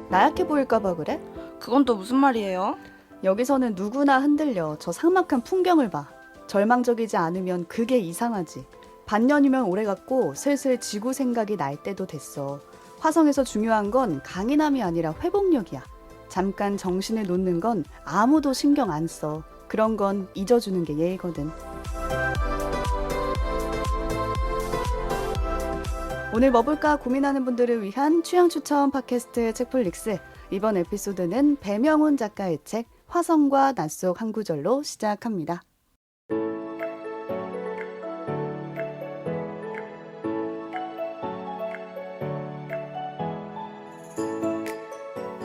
나약해 보일까봐 그래? 그건 또 무슨 말이에요? 여기서는 누구나 흔들려. 저 삭막한 풍경을 봐. 절망적이지 않으면 그게 이상하지. 반년이면 오래갔고 슬슬 지구 생각이 날 때도 됐어. 화성에서 중요한 건 강인함이 아니라 회복력이야. 잠깐 정신을 놓는 건 아무도 신경 안 써. 그런 건 잊어주는 게 예의거든. 오늘 뭐 볼까 고민하는 분들을 위한 취향 추천 팟캐스트 책플릭스. 이번 에피소드는 배명훈 작가의 책 화성과 낮 속 한 구절로 시작합니다.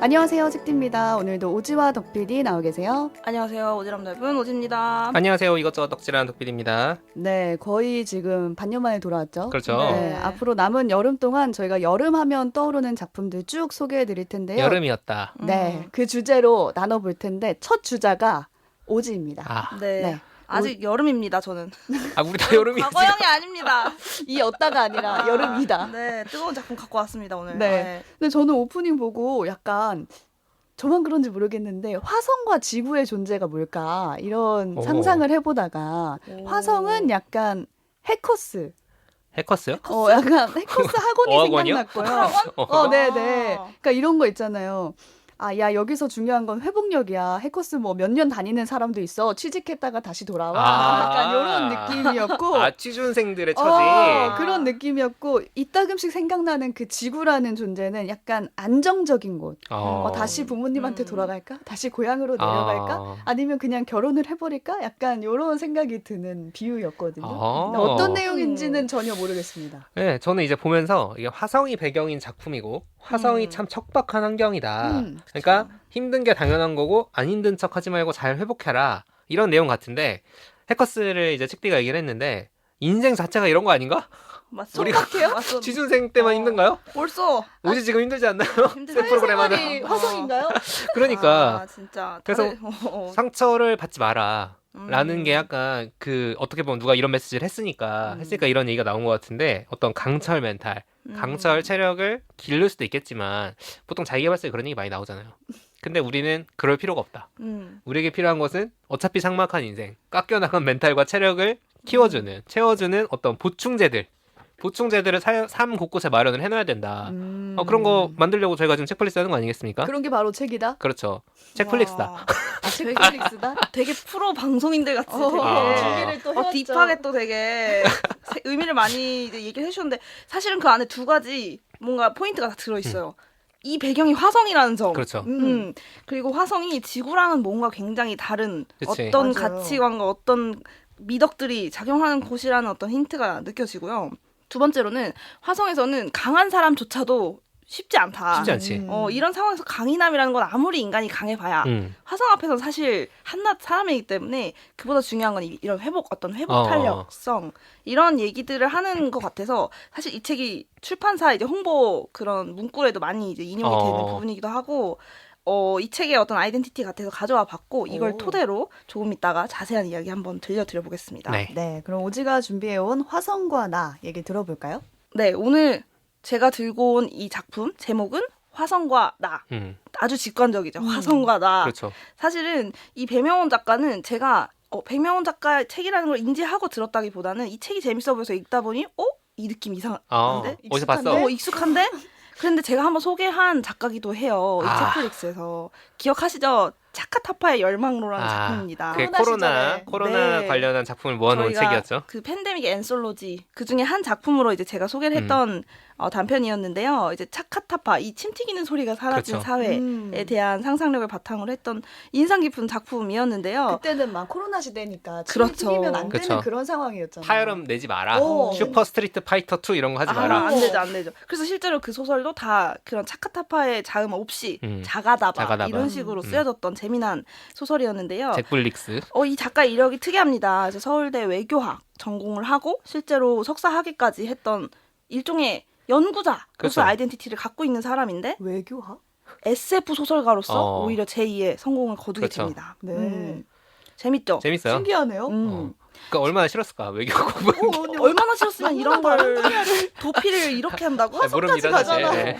안녕하세요, 책디입니다. 오늘도 오지와 덕PD 나오 계세요. 안녕하세요. 오지랖 넓은 오지입니다. 안녕하세요. 이것저것 덕질하는 덕필입니다. 네, 거의 지금 반년 만에 돌아왔죠. 그렇죠. 네, 앞으로 남은 여름 동안 저희가 여름 하면 떠오르는 작품들 쭉 소개해 드릴 텐데요. 여름이었다. 네, 그 주제로 나눠볼 텐데 첫 주자가 오지입니다. 아, 네. 네. 아직 여름입니다, 저는. 우리 다 여름이지. 과거형이 아닙니다. 이었다가 아니라 여름이다. 네, 뜨거운 작품 갖고 왔습니다, 오늘. 네. 근데 저는 오프닝 보고 약간 저만 그런지 모르겠는데 화성과 지구의 존재가 뭘까 이런 오. 상상을 해보다가 오. 화성은 약간 해커스, 해커스요? 약간 해커스 학원이 어학원이요? 생각났고요. 네네. 그러니까 이런 거 있잖아요. 아, 야, 여기서 중요한 건 회복력이야. 해커스 뭐 몇 년 다니는 사람도 있어. 취직했다가 다시 돌아와. 약간 이런 느낌이었고. 아, 취준생들의 처지. 그런 느낌이었고, 이따금씩 생각나는 그 지구라는 존재는 약간 안정적인 곳. 다시 부모님한테 돌아갈까? 다시 고향으로 내려갈까? 아니면 그냥 결혼을 해버릴까? 약간 이런 생각이 드는 비유였거든요. 근데 어떤 내용인지는 전혀 모르겠습니다. 네, 저는 이제 보면서 이게 화성이 배경인 작품이고 화성이 참 척박한 환경이다. 그러니까 힘든 게 당연한 거고 안 힘든 척 하지 말고 잘 회복해라. 이런 내용 같은데 해커스를 이제 책디가 얘기를 했는데 인생 자체가 이런 거 아닌가? 맞죠? 우리가 취준생 때만 힘든가요? 벌써 우지 지금 힘들지 않나요? 힘들죠. 새 프로그램 하는. 사회생활이 화성인가요? 그러니까 진짜. 그래서 상처를 받지 마라. 라는 게 약간 어떻게 보면 누가 이런 메시지를 했으니까 이런 얘기가 나온 것 같은데 어떤 강철 멘탈, 강철 체력을 기를 수도 있겠지만 보통 자기개발서에 그런 얘기 많이 나오잖아요. 근데 우리는 그럴 필요가 없다. 우리에게 필요한 것은 어차피 삭막한 인생, 깎여나간 멘탈과 체력을 키워주는, 채워주는 어떤 보충제들을 삶 곳곳에 마련을 해놔야 된다. 그런 거 만들려고 저희가 지금 책플릭스 하는 거 아니겠습니까? 그런 게 바로 책이다? 그렇죠. 책플릭스다. 아, 책플릭스다? 되게 프로 방송인들 같이 되게 준비를 또 해왔죠. 딥하게 또 되게 의미를 많이 이제 얘기를 해주셨는데 사실은 그 안에 두 가지 뭔가 포인트가 다 들어있어요. 이 배경이 화성이라는 점. 그렇죠. 그리고 화성이 지구랑은 뭔가 굉장히 다른 그치. 어떤 맞아요. 가치관과 어떤 미덕들이 작용하는 곳이라는 어떤 힌트가 느껴지고요. 두 번째로는 화성에서는 강한 사람조차도 쉽지 않다. 쉽지 않지. 이런 상황에서 강인함이라는 건 아무리 인간이 강해봐야 화성 앞에서는 사실 한낱 사람이기 때문에 그보다 중요한 건 이런 어떤 회복 탄력성 이런 얘기들을 하는 것 같아서 사실 이 책이 출판사 이제 홍보 그런 문구에도 많이 이제 인용이 되는 부분이기도 하고 이 책의 어떤 아이덴티티 같아서 가져와 봤고 이걸 토대로 조금 있다가 자세한 이야기 한번 들려드려 보겠습니다. 네, 그럼 오지가 준비해온 화성과 나 얘기 들어볼까요? 네, 오늘 제가 들고 온 이 작품 제목은 화성과 나. 아주 직관적이죠. 화성과 나. 그렇죠. 사실은 이 배명훈 작가는 제가 배명훈 작가의 책이라는 걸 인지하고 들었다기보다는 이 책이 재밌어 보여서 읽다 보니 이 느낌 이상한데? 어디서 봤어? 익숙한데? 그런데 제가 한번 소개한 작가기도 해요. 이 책플릭스에서. 기억하시죠? 차카타파의 열망로라는 작품입니다. 코로나 네. 관련한 작품을 모아놓은 책이었죠. 그 팬데믹의 앤솔로지 그 중에 한 작품으로 이제 제가 소개를 했던 단편이었는데요. 이제 차카타파 이 침 튀기는 소리가 사라진 그렇죠. 사회에 대한 상상력을 바탕으로 했던 인상 깊은 작품이었는데요. 그때는 막 코로나 시대니까 그렇죠. 튀기면 안 되는 그렇죠. 그런 상황이었잖아요. 파열음 내지 마라. 오. 슈퍼 스트리트 파이터 2 이런 거 하지 마라. 안 되죠. 그래서 실제로 그 소설도 다 그런 차카타파의 자음 없이 자가다바 이런 식으로 쓰여졌던 재미난 소설이었는데요. 잭블릭스. 이 작가의 이력이 특이합니다. 그래서 서울대 외교학 전공을 하고 실제로 석사 학위까지 했던 일종의 연구자로서 그렇죠. 아이덴티티를 갖고 있는 사람인데 외교학? SF 소설가로서 오히려 제2의 성공을 거두게 그렇죠. 됩니다. 네. 재밌죠? 재밌어요. 신기하네요. 그러니까 얼마나 싫었을까 외교 공부. 얼마나 싫었으면 이런 걸 도피를 이렇게 한다고? 모릅니다 사실. 가잖아요.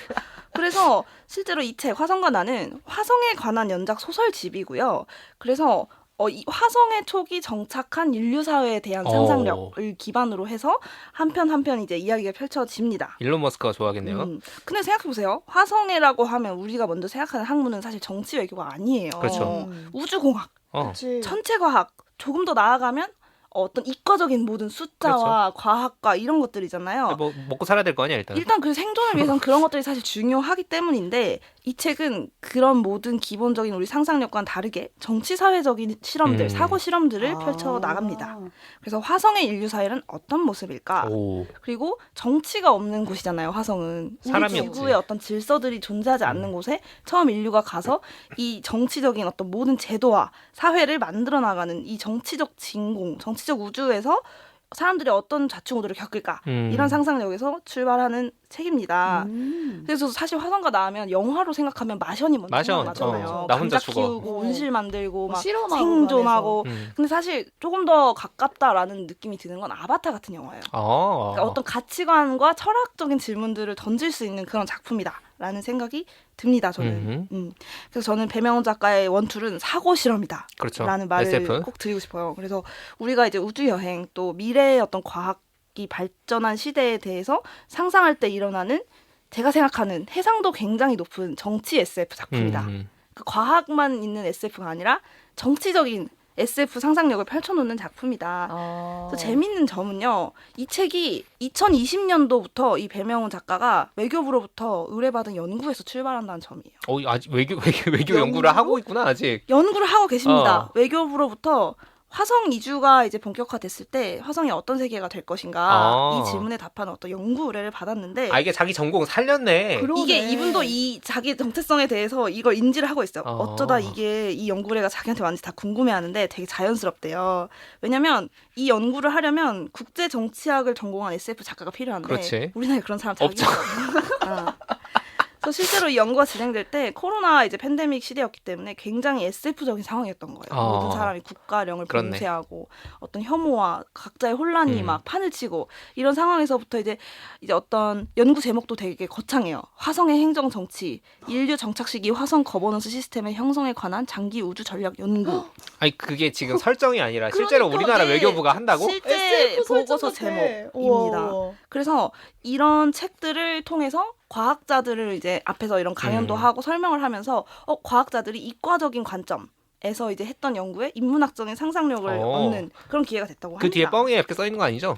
그래서 실제로 이 책 화성과 나는 화성에 관한 연작 소설집이고요. 그래서 이 화성의 초기 정착한 인류 사회에 대한 상상력을 기반으로 해서 한 편 한 편 이제 이야기가 펼쳐집니다. 일론 머스크가 좋아하겠네요. 근데 생각해 보세요. 화성이라고 하면 우리가 먼저 생각하는 학문은 사실 정치 외교가 아니에요. 그렇죠. 우주공학, 그치. 천체과학, 조금 더 나아가면 어떤 이과적인 모든 숫자와 과학과 이런 것들이잖아요. 뭐 먹고 살아야 될 거 아니야 일단. 일단 그 생존을 위해서는 그런 것들이 사실 중요하기 때문인데 이 책은 그런 모든 기본적인 우리 상상력과는 다르게 정치 사회적인 실험들, 사고 실험들을 펼쳐 나갑니다. 그래서 화성의 인류 사회는 어떤 모습일까? 그리고 정치가 없는 곳이잖아요. 화성은 우리 사람이 지구의 어떤 질서들이 존재하지 않는 곳에 처음 인류가 가서 이 정치적인 어떤 모든 제도와 사회를 만들어 나가는 이 정치적 진공, 정치적 우주에서 사람들이 어떤 좌충우돌을 겪을까 이런 상상력에서 출발하는 책입니다. 그래서 사실 화성과 나면 영화로 생각하면 마션이 먼저 생각나잖아요. 나 혼자 감자 키우고 온실 만들고 막 실험하고 생존하고. 근데 사실 조금 더 가깝다라는 느낌이 드는 건 아바타 같은 영화예요. 그러니까 어떤 가치관과 철학적인 질문들을 던질 수 있는 그런 작품이다라는 생각이 듭니다. 저는. 그래서 저는 배명훈 작가의 원툴은 사고 실험이다. 그렇죠. 라는 말을 SF. 꼭 드리고 싶어요. 그래서 우리가 이제 우주 여행 또 미래의 어떤 과학이 발전한 시대에 대해서 상상할 때 일어나는 제가 생각하는 해상도 굉장히 높은 정치 SF 작품이다. 그 과학만 있는 SF가 아니라 정치적인 SF 상상력을 펼쳐놓는 작품이다. 그래서 재밌는 점은요. 이 책이 2020년도부터 이 배명훈 작가가 외교부로부터 의뢰받은 연구에서 출발한다는 점이에요. 아직 외교 연구를 하고 있구나 아직. 연구를 하고 계십니다. 외교부로부터 화성 이주가 이제 본격화됐을 때 화성이 어떤 세계가 될 것인가 이 질문에 답하는 어떤 연구 의뢰를 받았는데 이게 자기 전공 살렸네. 이게 이분도 이 자기 정체성에 대해서 이걸 인지를 하고 있어요. 어쩌다 이게 이 연구 의뢰가 자기한테 왔는지 다 궁금해하는데 되게 자연스럽대요. 왜냐면 이 연구를 하려면 국제 정치학을 전공한 SF 작가가 필요한데 그렇지. 우리나라에 그런 사람 자기 없죠. 그래서 실제로 이 연구가 진행될 때 코로나 이제 팬데믹 시대였기 때문에 굉장히 SF적인 상황이었던 거예요. 모든 사람이 국가령을 봉쇄하고 어떤 혐오와 각자의 혼란이 막 판을 치고 이런 상황에서부터 이제 어떤 연구 제목도 되게 거창해요. 화성의 행정 정치, 인류 정착 시기 화성 거버넌스 시스템의 형성에 관한 장기 우주 전략 연구. 그게 지금 설정이 아니라 실제로 우리나라 외교부가 한다고? 실제 보고서 제목입니다. 그래서 이런 책들을 통해서 과학자들을 이제 앞에서 이런 강연도 하고 설명을 하면서 과학자들이 이과적인 관점에서 이제 했던 연구에 인문학적인 상상력을 얻는 그런 기회가 됐다고 합니다. 그 뒤에 뻥에 이렇게 써 있는 거 아니죠?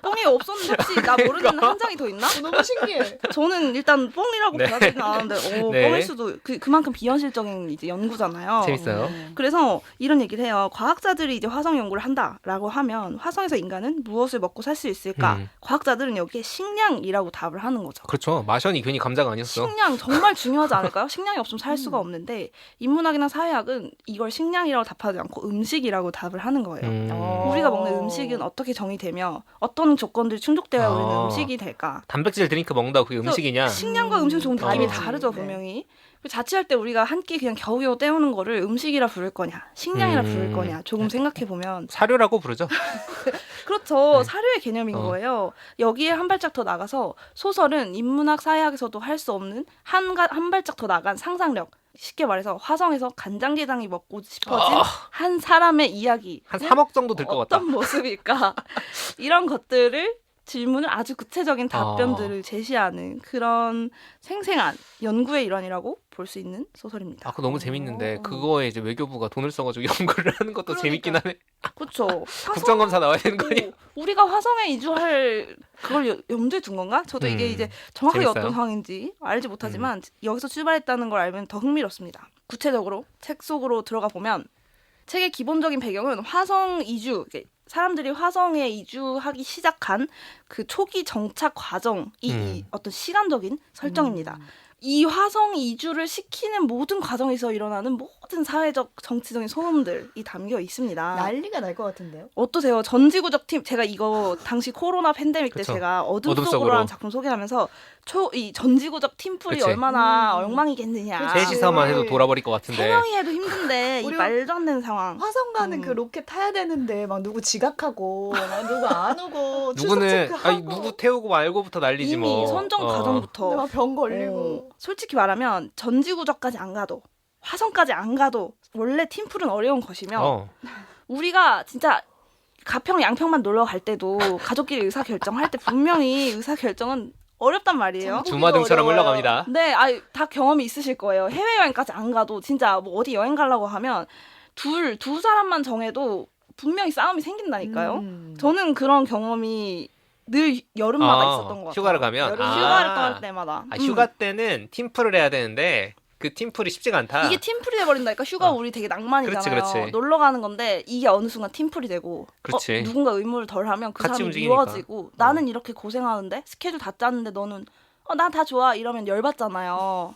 뻥이 없었는데 혹시 나 모르는 한 장이 더 있나? 너무 신기해. 저는 일단 뻥이라고 받아들이진 않았는데 뻥일 수도 그만큼 비현실적인 이제 연구잖아요. 재밌어요. 그래서 이런 얘기를 해요. 과학자들이 이제 화성 연구를 한다라고 하면 화성에서 인간은 무엇을 먹고 살 수 있을까? 과학자들은 여기에 식량이라고 답을 하는 거죠. 그렇죠. 마션이 괜히 감자가 아니었어. 식량 정말 중요하지 않을까요? 식량이 없으면 살 수가 없는데 인문학이나 사회학은 이걸 식량이라고 답하지 않고 음식이라고 답을 하는 거예요. 우리가 먹는 음식은 어떻게 정의되며 어떤 조건들이 충족되어야 우리는 음식이 될까? 단백질 드링크 먹는다고 그게 음식이냐? 식량과 음식 좀 느낌이 다르죠, 분명히. 자취할 때 우리가 한 끼 그냥 겨우겨우 때우는 거를 음식이라 부를 거냐, 식량이라 부를 거냐 조금 생각해보면 사료라고 부르죠. 그렇죠. 사료의 개념인 거예요. 여기에 한 발짝 더 나가서 소설은 인문학, 사회학에서도 할 수 없는 한 발짝 더 나간 상상력. 쉽게 말해서 화성에서 간장게장이 먹고 싶어진 한 사람의 이야기. 한 3억 정도 들 것 같다. 어떤 모습일까? 이런 것들을 질문을 아주 구체적인 답변들을 제시하는 그런 생생한 연구의 일환이라고 볼 수 있는 소설입니다. 그거 너무 재밌는데 그거에 이제 외교부가 돈을 써가지고 연구를 하는 것도 재밌긴 하네. 그렇죠. 국정감사 나와야 되는 거 아니야? 우리가 화성에 이주할 그걸 염두에 둔 건가? 저도 이게 이제 정확하게 재밌어요. 어떤 상황인지 알지 못하지만 여기서 출발했다는 걸 알면 더 흥미롭습니다. 구체적으로 책 속으로 들어가 보면 책의 기본적인 배경은 화성 이주, 사람들이 화성에 이주하기 시작한 그 초기 정착 과정이 어떤 시간적인 설정입니다. 이 화성 이주를 시키는 모든 과정에서 일어나는 모든 같은 사회적 정치적인 소음들이 담겨 있습니다. 난리가 날 것 같은데요. 어떠세요? 전지구적 팀 제가 이거 당시 코로나 팬데믹 때 그쵸. 제가 어둠 어둠 속으로라는 속으로. 작품 소개하면서 이 전지구적 팀플이 그치. 얼마나 엉망이겠느냐. 그치. 셋이서만 해도 돌아버릴 것 같은데. 세 명이 해도 힘든데 이 우리 말도 안 되는 상황. 화성 가는 그 로켓 타야 되는데 막 누구 지각하고 막 누구 안 오고 출석 누구는 체크하고 아니 누구 태우고 말고부터 난리지 이미 뭐. 선정 어. 과정부터 근데 막 병 걸리고 솔직히 말하면 전지구적까지 안 가도 화성까지 안 가도 원래 팀플은 어려운 것이며 어. 우리가 진짜 가평 양평만 놀러 갈 때도 가족끼리 의사 결정할 때 분명히 의사 결정은 어렵단 말이에요. 주마등처럼 어려워요. 흘러갑니다. 네, 다 경험이 있으실 거예요. 해외 여행까지 안 가도 진짜 뭐 어디 여행 가려고 하면 두 사람만 정해도 분명히 싸움이 생긴다니까요. 저는 그런 경험이 늘 여름마다 있었던 것 같아요. 휴가를 가면 휴가를 떠날 때마다. 휴가 때는 팀플을 해야 되는데 그 팀플이 쉽지가 않다. 이게 팀플이 돼버린다니까. 휴가 우리 되게 낭만이잖아요. 그렇지. 놀러 가는 건데 이게 어느 순간 팀플이 되고 그렇지. 누군가 의무를 덜 하면 그 같이 사람이 움직이니까. 미워지고 나는 이렇게 고생하는데 스케줄 다 짰는데 너는 난 다 좋아 이러면 열받잖아요.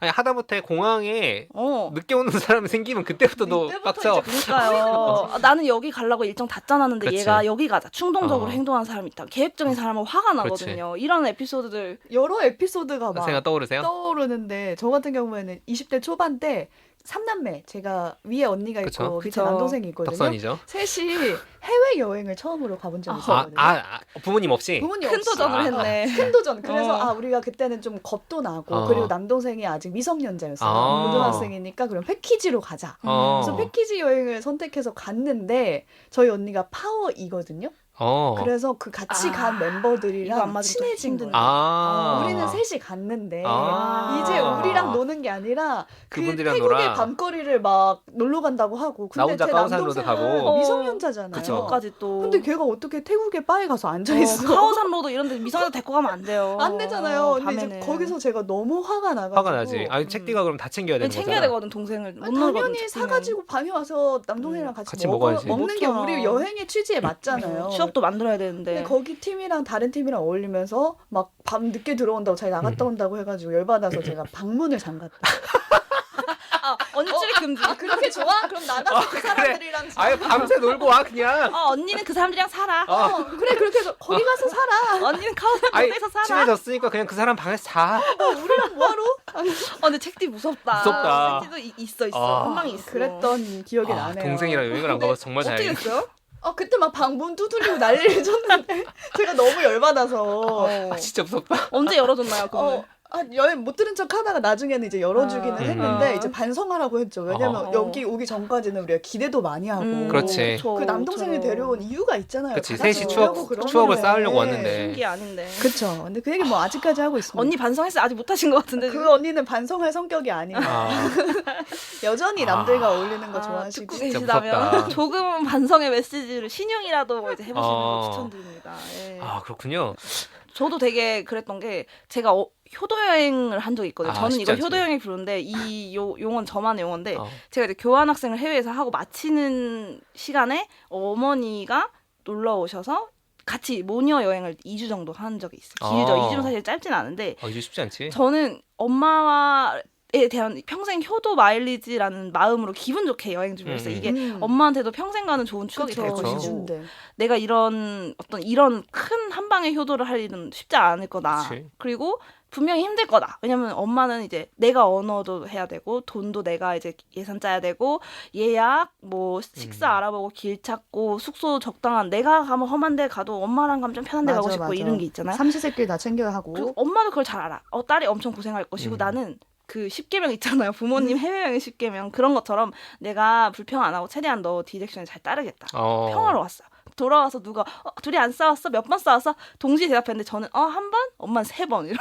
아니 하다못해 공항에 어. 늦게 오는 사람이 생기면 그때부터 너 빡쳐. 그러니까요. 나는 여기 가려고 일정 다 짜놨는데 그치. 얘가 여기 가자. 충동적으로 어. 행동하는 사람이 있다. 계획적인 사람은 화가 나거든요. 이런 에피소드들. 여러 에피소드가 막 생각 떠오르세요? 떠오르는데 저 같은 경우에는 20대 초반 때 3남매 제가 위에 언니가 있고 그쵸. 밑에 그쵸. 남동생이 있거든요. 덕선이죠. 셋이 해외 여행을 처음으로 가본 적이 있었거든요. 부모님 없이. 부모님 큰 없이. 도전을 했네. 큰 도전. 그래서 어. 우리가 그때는 좀 겁도 나고 어. 그리고 남동생이 아직 미성년자였어요. 아. 고등학생이니까 그럼 패키지로 가자. 그래서 패키지 여행을 선택해서 갔는데 저희 언니가 파워이거든요. 그래서 그 같이 간 이거 안 멤버들이랑 맞으면 친해진 힘드네. 거예요. 우리는 셋이 갔는데 이제 우리랑 노는 게 아니라 그 그분들이랑 태국의 놀아. 밤거리를 막 놀러 간다고 하고 나 근데 혼자 제 카오산로드 남동생은 가고. 미성년자잖아요. 그쪽까지 또. 근데 걔가 어떻게 태국의 바에 가서 앉아 있어? 카오산 로드 이런 데 미성년자 데리고 가면 안 돼요. 안 되잖아요. 근데 밤에는. 이제 거기서 제가 너무 화가 나가지고 화가 나지. 아니 책디가 그럼 다 챙겨야 되는 챙겨야 거잖아. 되거든 동생을. 못 아니, 놀거든, 당연히 책디는. 사가지고 밤에 와서 남동생이랑 같이 먹어야지. 먹는 게 먹잖아. 우리 여행의 취지에 맞잖아요. 추억도 만들어야 되는데. 근데 거기 팀이랑 다른 팀이랑 어울리면서 막 밤 늦게 들어온다고 자기 나갔다 온다고 해가지고 열받아서 제가 방문을 잠갔다. 언니 출입 금지. 그렇게 좋아? 그럼 나가서 그 사람들이랑 아예 밤새 놀고 와 그냥. 언니는 그 사람들이랑 살아. 그래 그렇게 해서 거기 가서 살아. 언니는 카오산 아니 로드에서 살아. 친해졌으니까 그냥 그 사람 방에서 자. 우리랑 뭐하러? 근데 책디 무섭다. 무섭다. 책디도 있어. 아. 한 방이 있어. 그랬던 기억이 나네요. 동생이랑 여행을 안 가봐서 정말 어떻게 다행이야. 됐어요? 그때 막 방문 두드리고 난리를 쳤는데 제가 너무 열받아서 진짜 무섭다. 언제 열어줬나요? 그거는? 여행 못 들은 척 하다가 나중에는 이제 열어주기는 했는데 아. 이제 반성하라고 했죠. 왜냐면 여기 오기 전까지는 우리가 기대도 많이 하고 그렇지. 그 남동생을 데려온 이유가 있잖아요. 그치, 가서 셋이 놀려고 그런 추억을 건데. 쌓으려고 왔는데. 신기 아닌데. 그쵸. 근데 그 얘기 뭐 아직까지 하고 있습니다. 언니 반성했어요. 아직 못하신 것 같은데. 그 언니는 반성할 성격이 아니에요. 여전히 남들과 어울리는 거 좋아하시고. 듣고 진짜 계시다면 무섭다. 조금은 반성의 메시지를 신용이라도 이제 해보시는 걸 추천드립니다. 예. 그렇군요. 저도 되게 그랬던 게 제가 효도 여행을 한 적이 있거든요. 저는 쉽지 이걸 않지. 효도 여행을 부르는데 이 용어는 저만의 용어인데 어. 제가 이제 교환학생을 해외에서 하고 마치는 시간에 어머니가 놀러 오셔서 같이 모니어 여행을 2주 정도 한 적이 있어요. 길죠. 2주는 사실 짧진 않은데 이제 쉽지 않지. 저는 엄마에 대한 평생 효도 마일리지라는 마음으로 기분 좋게 여행 준비를 했어요. 이게 엄마한테도 평생 가는 좋은 추억이 될 그쵸. 것이고 내가 이런 큰 한방의 효도를 할 일은 쉽지 않을 거다. 그치. 그리고 분명히 힘들 거다. 왜냐면 엄마는 이제 내가 언어도 해야 되고 돈도 내가 이제 예산 짜야 되고 예약 뭐 식사 알아보고 길 찾고 숙소 적당한 내가 가면 험한 데 가도 엄마랑 가면 좀 편한 데 가고 싶고 이런 게 있잖아요. 삼시세끼 다 챙겨야 하고. 그리고 엄마도 그걸 잘 알아. 딸이 엄청 고생할 것이고 나는 그 10계명 있잖아요. 부모님 해외여행 10계명 그런 것처럼 내가 불평 안 하고 최대한 너 디렉션에 잘 따르겠다. 평화로웠어요. 돌아와서 누가 둘이 안 싸웠어? 몇 번 싸웠어? 동시에 대답했는데 저는 한 번? 엄마는 3번 이런.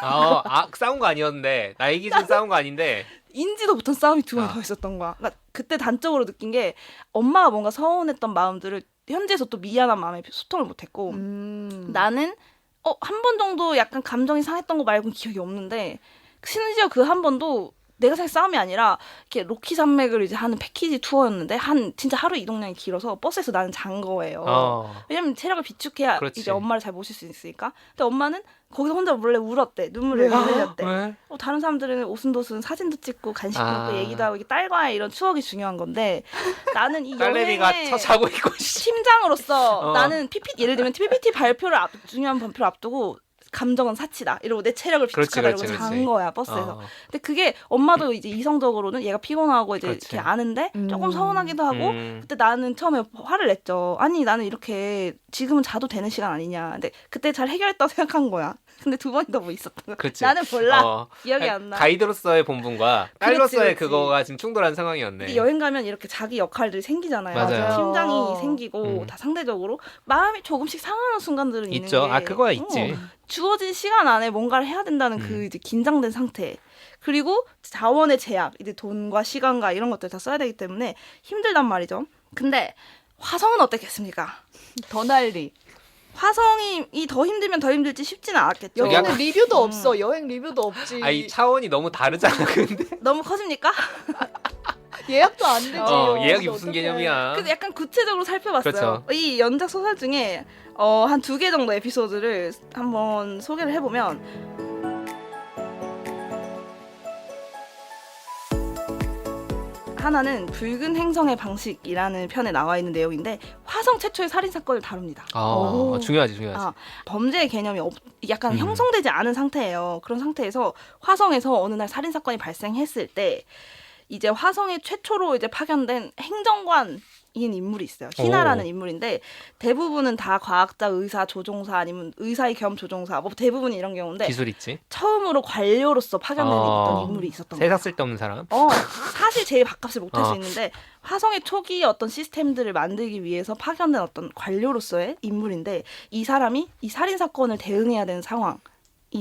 싸운 거 아니었는데 나이 기준 싸운 거 아닌데 인지도 못한 싸움이 2번 더 있었던 거야. 그러니까 그때 단적으로 느낀 게 엄마가 뭔가 서운했던 마음들을 현지에서 또 미안한 마음에 소통을 못했고 나는 한 번 정도 약간 감정이 상했던 거 말고는 기억이 없는데 심지어 그 한 번도 내가 생각 싸움이 아니라 이렇게 로키 산맥을 이제 하는 패키지 투어였는데 진짜 하루 이동량이 길어서 버스에서 나는 잔 거예요. 왜냐면 체력을 비축해야 그렇지. 이제 엄마를 잘 모실 수 있으니까. 근데 엄마는 거기서 혼자 몰래 울었대. 눈물을 흘렸대. 왜? 다른 사람들은 오순도순 사진도 찍고 간식 먹고 얘기도 하고 이게 딸과의 이런 추억이 중요한 건데 나는 이 딸내미가 여행의 자고 있고 팀장으로서 나는 예를 들면 PPT 발표를 중요한 발표를 앞두고 감정은 사치다 이러고 내 체력을 비축하다 이러고 잔 거야 버스에서. 근데 그게 엄마도 이제 이성적으로는 얘가 피곤하고 이제 이렇게 아는데 조금 서운하기도 하고 그때 나는 처음에 화를 냈죠. 아니 나는 이렇게 지금은 자도 되는 시간 아니냐. 근데 그때 잘 해결했다고 생각한 거야. 근데 두 번이 더 뭐 있었던 거야. 그렇지. 나는 몰라. 기억이 안 나. 가이드로서의 본분과 딸로서의 그렇지. 그거가 지금 충돌한 상황이었네. 근데 여행 가면 이렇게 자기 역할들이 생기잖아요. 맞아요. 팀장이 생기고 다 상대적으로 마음이 조금씩 상하는 순간들은 있죠. 있는 게 그거야 있지. 주어진 시간 안에 뭔가를 해야 된다는 그 이제 긴장된 상태. 그리고 자원의 제약, 이제 돈과 시간과 이런 것들 다 써야 되기 때문에 힘들단 말이죠. 근데 화성은 어땠겠습니까? 더 난리. 화성이 더 힘들면 더 힘들지 쉽지는 않았겠죠. 여기는 리뷰도 없어. 여행 리뷰도 없지. 아니 차원이 너무 다르잖아. 근데 너무 커집니까? 예약도 안 되지. 예약이 무슨 개념이야? 그래서 약간 구체적으로 살펴봤어요. 그렇죠. 이 연작 소설 중에 한 2개 정도 에피소드를 한번 소개를 해보면 하나는 붉은 행성의 방식이라는 편에 나와 있는 내용인데 화성 최초의 살인 사건을 다룹니다. 중요하지. 범죄의 개념이 약간 형성되지 않은 상태예요. 그런 상태에서 화성에서 어느 날 살인 사건이 발생했을 때 이제 화성에 최초로 이제 파견된 행정관인 인물이 있어요. 희나라는 인물인데 대부분은 다 과학자, 의사, 조종사 아니면 의사의 겸 조종사 뭐 대부분 이런 경우인데 기술 있지. 처음으로 관료로서 파견된 어떤 인물이 있었던 거예요. 세상 쓸데없는 사람. 사실 제일 밥값을 못할 수 있는데 화성의 초기 어떤 시스템들을 만들기 위해서 파견된 어떤 관료로서의 인물인데 이 사람이 이 살인 사건을 대응해야 되는 상황이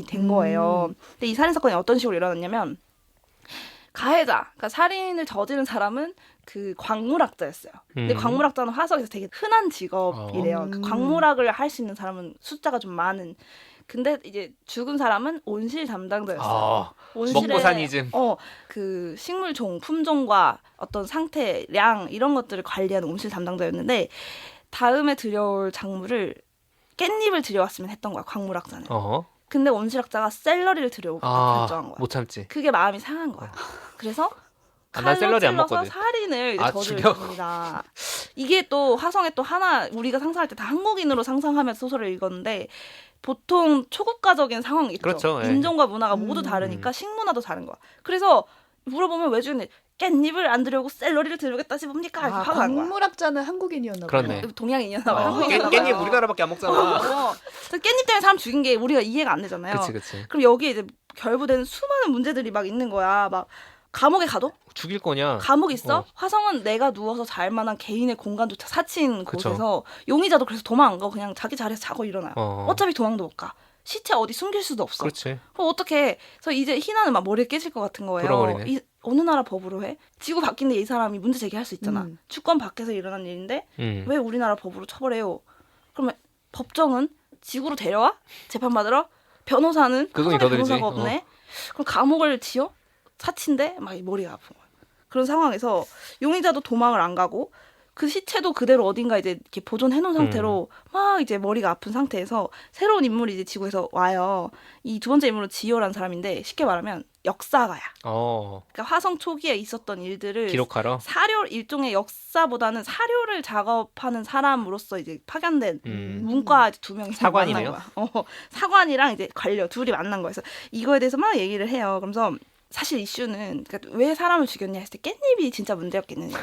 된 거예요. 근데 이 살인 사건이 어떤 식으로 일어났냐면 가해자, 그러니까 살인을 저지른 사람은 그 광물학자였어요. 근데 광물학자는 화성에서 되게 흔한 직업이래요. 그 광물학을 할 수 있는 사람은 숫자가 좀 많은. 근데 이제 죽은 사람은 온실 담당자였어요. 먹고사니즘. 그 식물 품종과 어떤 상태, 량 이런 것들을 관리하는 온실 담당자였는데 다음에 들여올 작물을 깻잎을 들여왔으면 했던 거야. 광물학자는. 근데 온실학자가 샐러리를 들여오고 결정한 거야. 못 참지. 그게 마음이 상한 거야. 그래서 난 칼로 샐러리 안 찔러서 먹거든. 살인을 죽여? 저질렀습니다. 이게 또 화성에 또 하나 우리가 상상할 때 다 한국인으로 상상하면서 소설을 읽었는데 보통 초국가적인 상황이 있죠. 그렇죠. 인종과 문화가 모두 다르니까 식문화도 다른 거야. 그래서 물어보면 왜 죽였는데 깻잎을 안 들여오고 샐러리를 들여오겠다지 뭡니까? 이렇게 화가 난 거야. 광물학자는 한국인이었나 봐. 그렇네. 동양인이었나 봐. 한국인이었나 깻잎 봐요. 우리나라밖에 안 먹잖아. 그래서 깻잎 때문에 사람 죽인 게 우리가 이해가 안 되잖아요. 그치. 그럼 여기에 이제 결부되는 수많은 문제들이 막 있는 거야. 막 감옥에 가도? 죽일 거냐? 감옥 있어? 화성은 내가 누워서 잘 만한 개인의 공간조차 사친 곳에서 용의자도 그래서 도망 안 가고 그냥 자기 자리에서 자고 일어나요. 어차피 도망도 못 가. 시체 어디 숨길 수도 없어. 그렇지. 그럼 어떡해. 그래서 이제 희나는 막 머리를 깨질 것 같은 거예요. 돌아버리네. 어느 나라 법으로 해? 지구 바뀐데 이 사람이 문제 제기할 수 있잖아. 주권 밖에서 일어난 일인데 왜 우리나라 법으로 처벌해요? 그러면 법정은 지구로 데려와? 재판받으러? 변호사는 그건 더 들지. 변호사가 없네. 그럼 감옥을 지어? 사치인데 막 머리가 아픈 거야. 그런 상황에서 용의자도 도망을 안 가고 그 시체도 그대로 어딘가 이제 이렇게 보존해 놓은 상태로 막 이제 머리가 아픈 상태에서 새로운 인물이 이제 지구에서 와요. 이 두 번째 인물은 지효라는 사람인데 쉽게 말하면 역사가야. 그러니까 화성 초기에 있었던 일들을 기록하러 일종의 역사보다는 사료를 작업하는 사람으로서 이제 파견된 문과 두 명이 사관이네요. 만난 거야. 사관이랑 이제 관료 둘이 만난 거여서 이거에 대해서 막 얘기를 해요. 그러면서 사실 이슈는 그러니까 왜 사람을 죽였냐 했을 때 깻잎이 진짜 문제였겠느냐.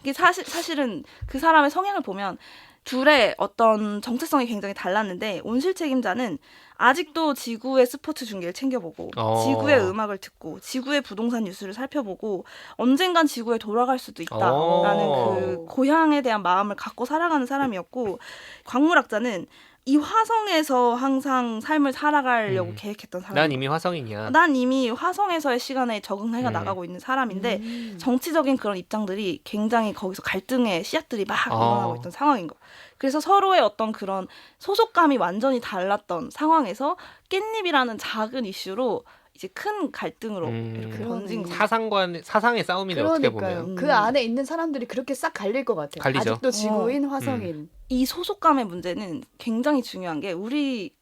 이게 사실은 그 사람의 성향을 보면 둘의 어떤 정체성이 굉장히 달랐는데 온실 책임자는 아직도 지구의 스포츠 중계를 챙겨보고 지구의 음악을 듣고 지구의 부동산 뉴스를 살펴보고 언젠간 지구에 돌아갈 수도 있다라는 그 고향에 대한 마음을 갖고 살아가는 사람이었고 광물학자는 이 화성에서 항상 삶을 살아가려고 계획했던 사람. 난 이미 화성인이야. 난 이미 화성에서의 시간에 적응해 나가고 있는 사람인데 정치적인 그런 입장들이 굉장히 거기서 갈등의 씨앗들이 막 일어나고 있던 상황인 거야. 그래서 서로의 어떤 그런 소속감이 완전히 달랐던 상황에서 깻잎이라는 작은 이슈로 이제 큰 갈등으로 이렇게 번진 거. 사상의 싸움이네 어떻게 그러니까요. 보면. 그 안에 있는 사람들이 그렇게 싹 갈릴 것 같아요. 갈리죠. 아직도 지구인, 화성인. 이 소속감의 문제는 굉장히 중요한 게 우리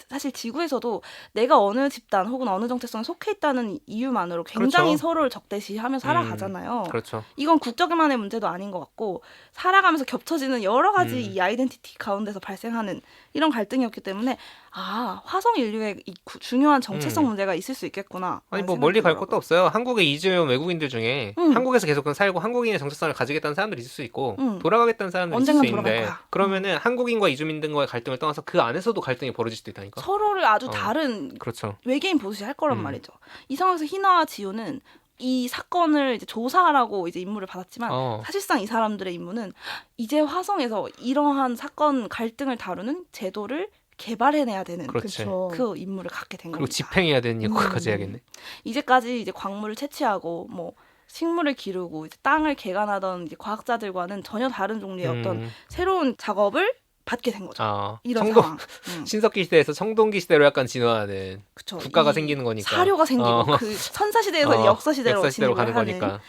사실 지구에서도 내가 어느 집단 혹은 어느 정체성에 속해 있다는 이유만으로 굉장히 그렇죠. 서로를 적대시하며 살아가잖아요. 그렇죠. 이건 국적만의 문제도 아닌 것 같고 살아가면서 겹쳐지는 여러 가지 이 아이덴티티 가운데서 발생하는 이런 갈등이었기 때문에 화성 인류에 이 중요한 정체성 문제가 있을 수 있겠구나. 아니 뭐 멀리 갈 것도 없어요. 한국에 이주해온 외국인들 중에 한국에서 계속 살고 한국인의 정체성을 가지겠다는 사람들이 있을 수 있고 돌아가겠다는 사람들이 있을 수 언젠간 있는데 돌아갈 거야. 그러면은 한국인과 이주민들과의 갈등을 떠나서 그 안에서도 갈등이 벌어질 수도 있다니까. 서로를 아주 다른 그렇죠. 외계인 보듯이 할 거란 말이죠. 이 상황에서 희나와 지우는 이 사건을 이제 조사하라고 이제 임무를 받았지만 사실상 이 사람들의 임무는 이제 화성에서 이러한 사건 갈등을 다루는 제도를 개발해내야 되는 그렇지. 그 임무를 갖게 된 그리고 겁니다. 집행해야 되는 역할까지 해야겠네. 이제까지 이제 광물을 채취하고 뭐 식물을 기르고 이제 땅을 개간하던 이제 과학자들과는 전혀 다른 종류의 어떤 새로운 작업을 받게 된 거죠. 이런 상황. 신석기 시대에서 청동기 시대로 약간 진화하는 그쵸. 국가가 생기는 거니까. 사료가 생기고 그 선사 시대에서 역사 시대로 가는 하는 거니까.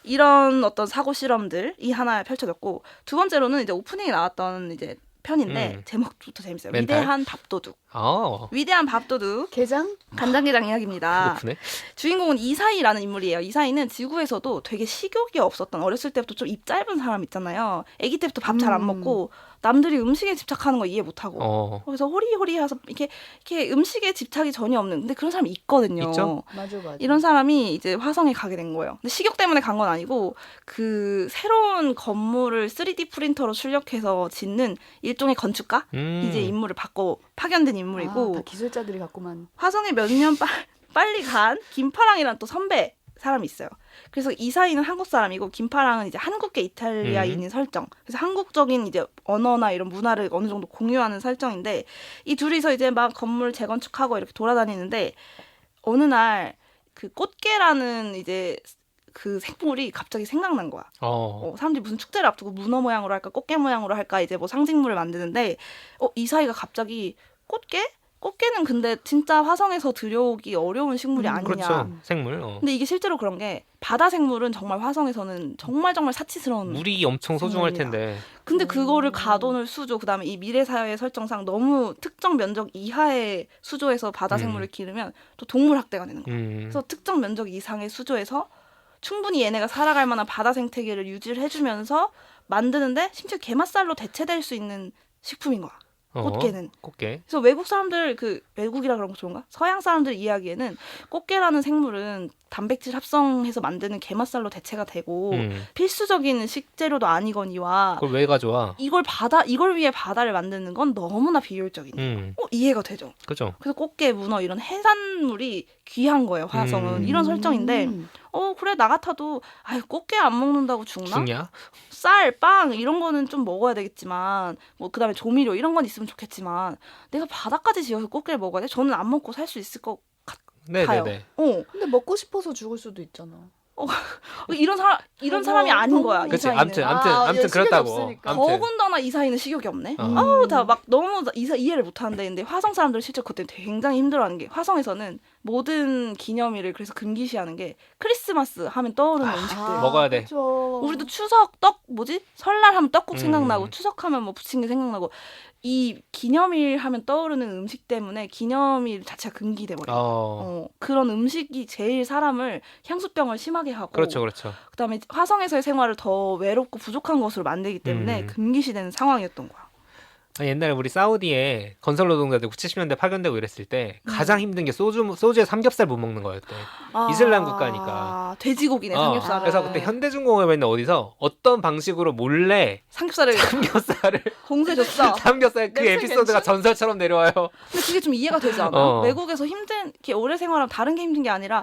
이런 어떤 사고 실험들이 하나 펼쳐졌고 두 번째로는 이제 오프닝에 나왔던 이제 편인데 제목부터 재밌어요. 멘탈? 위대한 밥도둑. 아. 위대한 밥도둑. 게장? 간장게장 이야기입니다. 높으네. 주인공은 이사이라는 인물이에요. 이사이는 지구에서도 되게 식욕이 없었던 어렸을 때부터 좀 입 짧은 사람 있잖아요. 아기 때부터 밥 잘 안 먹고 남들이 음식에 집착하는 거 이해 못하고 그래서 호리호리해서 이렇게 음식에 집착이 전혀 없는 근데 그런 사람이 있거든요. 있죠? 맞아. 이런 사람이 이제 화성에 가게 된 거예요. 근데 식욕 때문에 간 건 아니고 그 새로운 건물을 3D 프린터로 출력해서 짓는 일종의 건축가 이제 인물을 받고 파견된 인물이고 다 기술자들이 갖고만. 화성에 몇 년 빨리 간 김파랑이라는 또 선배 사람이 있어요. 그래서 이사이는 한국 사람이고 김파랑은 이제 한국계 이탈리아인인 설정. 그래서 한국적인 이제 언어나 이런 문화를 어느 정도 공유하는 설정인데 이 둘이서 이제 막 건물 재건축하고 이렇게 돌아다니는데 어느 날 그 꽃게라는 이제 그 생물이 갑자기 생각난 거야. 사람들이 무슨 축제를 앞두고 문어 모양으로 할까 꽃게 모양으로 할까 이제 뭐 상징물을 만드는데 이사이가 갑자기 꽃게는 근데 진짜 화성에서 들여오기 어려운 식물이 아니냐. 그렇죠. 생물. 근데 이게 실제로 그런 게 바다 생물은 정말 화성에서는 정말 사치스러운 물이 엄청 소중할 텐데. 근데 그거를 가둬놓을 수조 그다음에 이 미래 사회의 설정상 너무 특정 면적 이하의 수조에서 바다 생물을 기르면 또 동물 학대가 되는 거야. 그래서 특정 면적 이상의 수조에서 충분히 얘네가 살아갈 만한 바다 생태계를 유지를 해주면서 만드는데 심지어 게맛살로 대체될 수 있는 식품인 거야. 꽃게는. 꽃게. 그래서 외국 사람들 외국이라 그런 거 좋은가? 서양 사람들 이야기에는 꽃게라는 생물은 단백질 합성해서 만드는 게맛살로 대체가 되고 필수적인 식재료도 아니거니와 그걸 왜 가져와? 이걸 위해 바다를 만드는 건 너무나 비효율적이니. 이해가 되죠. 그죠. 그래서 꽃게, 문어 이런 해산물이 귀한 거예요. 화성은 이런 설정인데. 그래 나 같아도 꽃게 안 먹는다고 죽냐? 쌀, 빵 이런 거는 좀 먹어야 되겠지만 뭐 그다음에 조미료 이런 건 있으면 좋겠지만 내가 바다까지 지어서 꽃게를 먹어야 돼? 저는 안 먹고 살 수 있을 것 같아요. 네네네. 근데 먹고 싶어서 죽을 수도 있잖아. 이런 사람이 아닌 거야. 그치. 이사이는. 아무튼 그렇다고. 없으니까. 더군다나 이사이는 식욕이 없네. 다 막 너무 이해를 못하는데 근데 화성 사람들 실제 그때 굉장히 힘들어하는 게 화성에서는 모든 기념일을 그래서 금기시하는 게 크리스마스 하면 떠오르는 음식들. 먹어야 돼. 그렇죠. 우리도 추석 설날 하면 떡국 생각나고 추석하면 뭐 부침개 생각나고 이 기념일 하면 떠오르는 음식 때문에 기념일 자체가 금기돼 버려요. 그런 음식이 제일 사람을 향수병을 심하게 하고 그렇죠. 그다음에 화성에서의 생활을 더 외롭고 부족한 것으로 만들기 때문에 금기시되는 상황이었던 거야. 옛날에 우리 사우디에 건설 노동자들 70년대 파견되고 이랬을 때 가장 힘든 게 소주에 삼겹살 못 먹는 거였대. 이슬람 국가니까. 돼지고기네 삼겹살을. 그래서 그때 현대중공업에는 어디서 어떤 방식으로 몰래 삼겹살을 공세줬어. 삼겹살 그 에피소드가 전설처럼 내려와요. 근데 그게 좀 이해가 되지 않아? 외국에서 이렇게 오래 생활하면 다른 게 힘든 게 아니라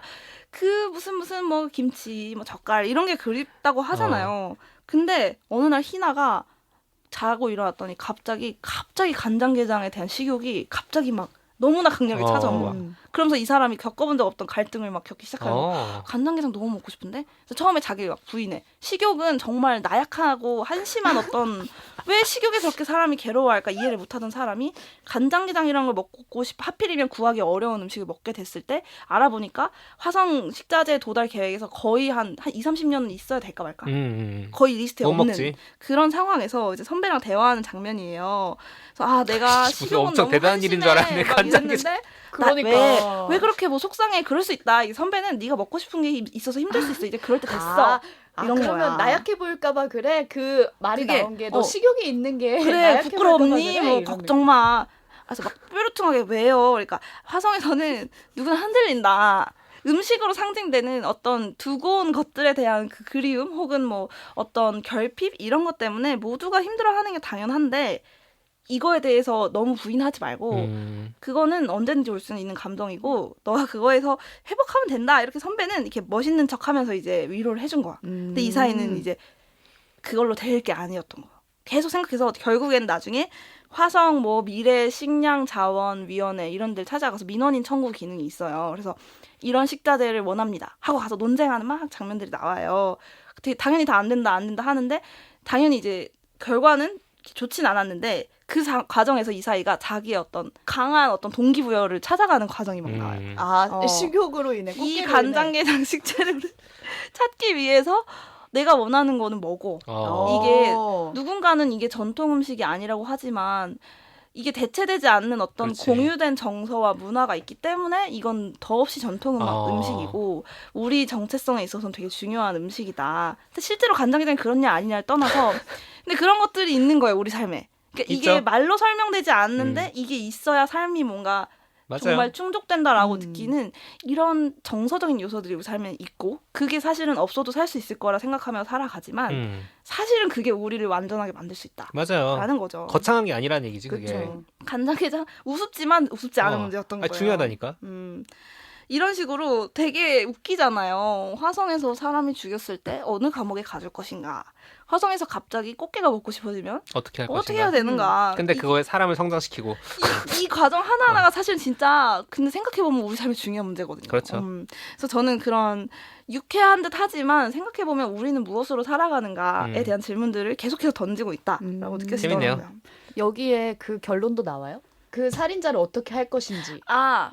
그 무슨 뭐 김치, 뭐 젓갈 이런 게 그립다고 하잖아요. 근데 어느 날 희나가 자고 일어났더니 갑자기 간장게장에 대한 식욕이 갑자기 막 너무나 강력하게 찾아온 거야. 그러면서 이 사람이 겪어본 적 없던 갈등을 막 겪기 시작하는 거야. 간장게장 너무 먹고 싶은데. 그래서 처음에 자기가 막 부인해. 식욕은 정말 나약하고 한심한 어떤 왜 식욕에 그렇게 사람이 괴로워할까 이해를 못하던 사람이 간장게장이라는 걸 먹고 싶어 하필이면 구하기 어려운 음식을 먹게 됐을 때 알아보니까 화성 식자재 도달 계획에서 거의 한 2, 30년은 있어야 될까 말까. 거의 리스트에 못 없는 먹지. 그런 상황에서 이제 선배랑 대화하는 장면이에요. 그래서 내가 무슨 식욕은 엄청 너무 대단한 일인 줄 알았네, 막 간장게장. 이랬는데 그러니까 왜 그렇게 뭐 속상해? 그럴 수 있다. 이 선배는 네가 먹고 싶은 게 있어서 힘들 수 있어. 이제 그럴 때 됐어. 이런 그러면 거야. 나약해 보일까봐 그래 그 말이 그게, 나온 게 너 식욕이 있는 게 그래 나약해 부끄럽니? 보일까 봐 뭐 그래? 걱정 마. 그래서 막 뾰루퉁하게 왜요? 그러니까 화성에서는 누구나 흔들린다. 음식으로 상징되는 어떤 두고 온 것들에 대한 그 그리움 혹은 뭐 어떤 결핍 이런 것 때문에 모두가 힘들어하는 게 당연한데 이거에 대해서 너무 부인하지 말고 그거는 언제든지 올 수 있는 감정이고 너가 그거에서 회복하면 된다. 이렇게 선배는 이렇게 멋있는 척하면서 이제 위로를 해준 거야. 근데 이 사이는 이제 그걸로 될 게 아니었던 거야. 계속 생각해서 결국엔 나중에 화성 뭐 미래 식량 자원 위원회 이런 데를 찾아가서 민원인 청구 기능이 있어요. 그래서 이런 식자재를 원합니다 하고 가서 논쟁하는 막 장면들이 나와요. 당연히 다 안 된다 하는데 당연히 이제 결과는 좋진 않았는데 그 과정에서 이 사이가 자기의 어떤 강한 어떤 동기부여를 찾아가는 과정이 막 나와요. 식욕으로 인해 이 간장게장 식재료를 찾기 위해서 내가 원하는 거는 뭐고 이게 누군가는 이게 전통 음식이 아니라고 하지만 이게 대체되지 않는 어떤 그렇지. 공유된 정서와 문화가 있기 때문에 이건 더없이 전통 음식이고 우리 정체성에 있어서는 되게 중요한 음식이다. 근데 실제로 간장게장이 그렇냐 아니냐를 떠나서 근데 그런 것들이 있는 거예요 우리 삶에. 그러니까 이게 말로 설명되지 않는데 이게 있어야 삶이 뭔가 맞아요. 정말 충족된다라고 느끼는 이런 정서적인 요소들이 우리 삶에 있고 그게 사실은 없어도 살 수 있을 거라 생각하며 살아가지만 사실은 그게 우리를 완전하게 만들 수 있다. 맞아요. 라는 거죠. 거창한 게 아니라는 얘기지 그게. 그렇죠. 간장게장 우습지만 우습지 않은 문제였던 거예요. 중요하다니까. 이런 식으로 되게 웃기잖아요. 화성에서 사람이 죽였을 때 어느 감옥에 가줄 것인가. 화성에서 갑자기 꽃게가 먹고 싶어지면 어떻게 할 어떻게 것인가. 해야 되는가. 근데 그거에 사람을 성장시키고. 이 과정 하나하나가 사실 진짜 근데 생각해보면 우리 삶의 중요한 문제거든요. 그렇죠. 그래서 저는 그런 유쾌한 듯 하지만 생각해보면 우리는 무엇으로 살아가는가에 대한 질문들을 계속해서 던지고 있다라고 느껴지더라고요. 여기에 그 결론도 나와요? 그 살인자를 어떻게 할 것인지.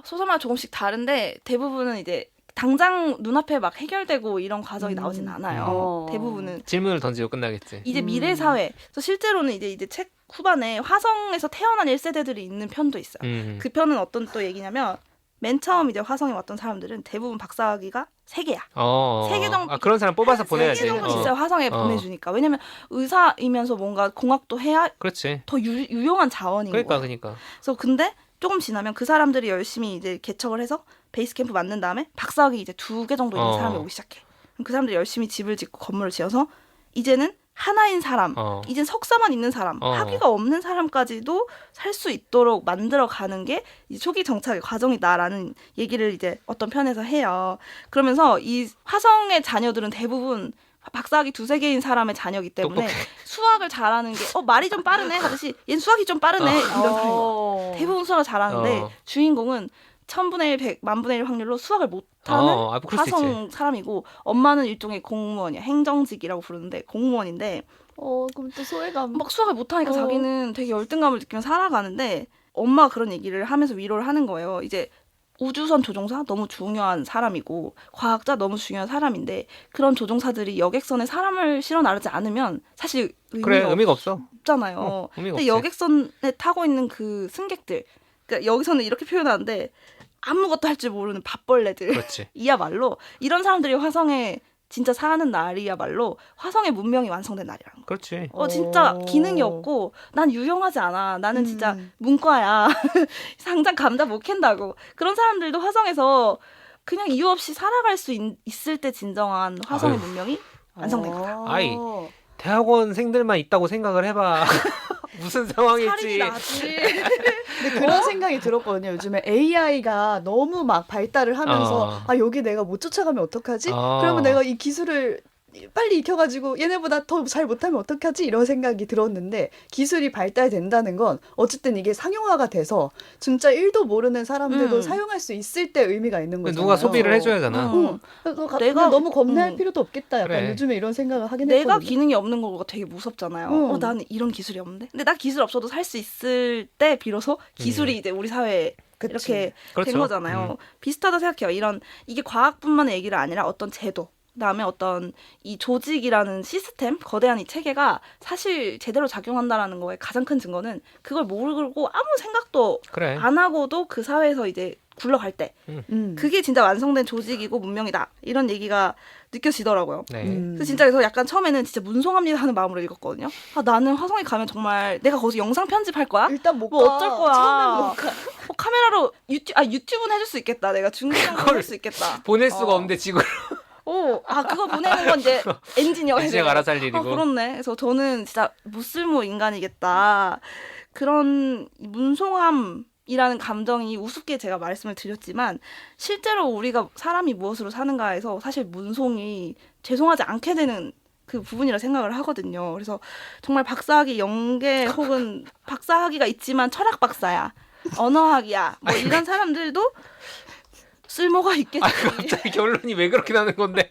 소설마다 조금씩 다른데 대부분은 이제 당장 눈앞에 막 해결되고 이런 과정이 나오진 않아요. 대부분은 질문을 던지고 끝나겠지. 이제 미래 사회. 그래서 실제로는 이제 책 후반에 화성에서 태어난 1세대들이 있는 편도 있어요. 그 편은 어떤 또 얘기냐면 맨 처음 이제 화성에 왔던 사람들은 대부분 박사학위가 3개야. 3개 정도. 그런 사람 뽑아서 보내야지. 3개 정도 진짜 화성에 보내주니까. 왜냐면 의사이면서 뭔가 공학도 해야 그렇지. 더 유용한 자원인 거야. 그러니까. 그래서 근데 조금 지나면 그 사람들이 열심히 이제 개척을 해서 베이스 캠프 만든 다음에 박사학위 이제 2개 정도 있는 사람이 오기 시작해. 그럼 그 사람들이 열심히 집을 짓고 건물을 지어서 이제는 하나인 사람, 이젠 석사만 있는 사람, 학위가 없는 사람까지도 살 수 있도록 만들어가는 게 이 초기 정착의 과정이다라는 얘기를 이제 어떤 편에서 해요. 그러면서 이 화성의 자녀들은 대부분 박사학위 2-3개인 사람의 자녀이기 때문에 똑똑해. 수학을 잘하는 게 말이 좀 빠르네 하듯이 얘는 수학이 좀 빠르네 이런 사람이에요. 대부분 수학을 잘하는데 주인공은 1000분의 1, 1000분의 1 확률로 수학을 못하는 화성 사람이고 엄마는 일종의 공무원이야. 행정직이라고 부르는데 공무원인데 그럼 또 소외감. 막 수학을 못하니까 자기는 되게 열등감을 느끼며 살아가는데 엄마가 그런 얘기를 하면서 위로를 하는 거예요. 이제 우주선 조종사 너무 중요한 사람이고 과학자 너무 중요한 사람인데 그런 조종사들이 여객선에 사람을 실어 나르지 않으면 사실 의미가 없잖아요. 근데 여객선에 타고 있는 그 승객들 그러니까 여기서는 이렇게 표현하는데 아무것도 할 줄 모르는 밥벌레들 이야말로 이런 사람들이 화성에 진짜 사는 날이야말로 화성의 문명이 완성된 날이라는 거. 그렇지. 진짜 기능이 없고 난 유용하지 않아. 나는 진짜 문과야. 당장 감자 못 캔다고. 그런 사람들도 화성에서 그냥 이유 없이 살아갈 수 있을 때 진정한 화성의 문명이 완성된 거야. 대학원생들만 있다고 생각을 해봐. 무슨 상황일지. 살인이 나지. 근데 그런 생각이 들었거든요. 요즘에 AI가 너무 막 발달을 하면서 여기 내가 못 쫓아가면 어떡하지? 그러면 내가 이 기술을 빨리 익혀가지고 얘네보다 더 잘 못하면 어떡하지? 이런 생각이 들었는데 기술이 발달된다는 건 어쨌든 이게 상용화가 돼서 진짜 1도 모르는 사람들도 사용할 수 있을 때 의미가 있는 거잖아요. 누가 소비를 해줘야잖아. 내가 내가- 너무 겁낼 필요도 없겠다. 약간 그래. 요즘에 이런 생각을 하긴 내가 했거든요. 기능이 없는 거가 되게 무섭잖아요. 나는 이런 기술이 없는데. 근데 나 기술 없어도 살 수 있을 때 비로소 기술이 이제 우리 사회에 그치. 이렇게 그렇죠. 된 거잖아요. 비슷하다 생각해요. 이게 과학뿐만의 얘기를 아니라 어떤 제도, 그다음에 어떤 이 조직이라는 시스템, 거대한 이 체계가 사실 제대로 작용한다라는 거에 가장 큰 증거는 그걸 모르고 아무 생각도 그래. 안 하고도 그 사회에서 이제 굴러갈 때 그게 진짜 완성된 조직이고 문명이다. 이런 얘기가 느껴지더라고요. 네. 그래서 진짜 그래서 약간 처음에는 진짜 문송합니다 하는 마음으로 읽었거든요. 아, 나는 화성에 가면 정말 내가 거기서 영상 편집할 거야? 일단 못 뭐 가. 어쩔 거야? 처음엔 못 가. 카메라로 유튜브는 해줄 수 있겠다. 내가 중계정도 해줄 수 있겠다. 보낼 수가 없는데 지금 그거 보내는 건 이제 엔지니어가 엔지니어가 알아서 할 일이고. 그렇네. 그래서 저는 진짜 무쓸모 인간이겠다. 그런 문송함이라는 감정이 우습게 제가 말씀을 드렸지만 실제로 우리가 사람이 무엇으로 사는가에서 사실 문송이 죄송하지 않게 되는 그 부분이라 생각을 하거든요. 그래서 정말 박사학위 연계 혹은 박사학위가 있지만 철학 박사야. 언어학이야. 뭐 이런 사람들도 쓸모가 있겠지. 갑자기 결론이 왜 그렇게 나는 건데?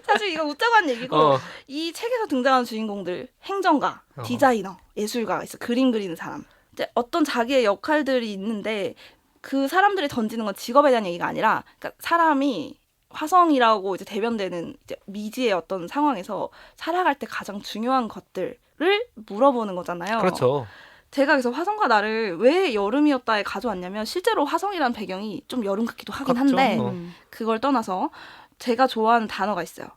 사실 이거 웃자고 한 얘기고 이 책에서 등장하는 주인공들 행정가, 디자이너, 예술가가 있어. 그림 그리는 사람. 이제 어떤 자기의 역할들이 있는데 그 사람들이 던지는 건 직업에 대한 얘기가 아니라 그러니까 사람이 화성이라고 이제 대변되는 이제 미지의 어떤 상황에서 살아갈 때 가장 중요한 것들을 물어보는 거잖아요. 그렇죠. 제가 그래서 화성과 나를 왜 여름이었다에 가져왔냐면 실제로 화성이라는 배경이 좀 여름 같기도 하긴 그렇죠. 한데 그걸 떠나서 제가 좋아하는 단어가 있어요.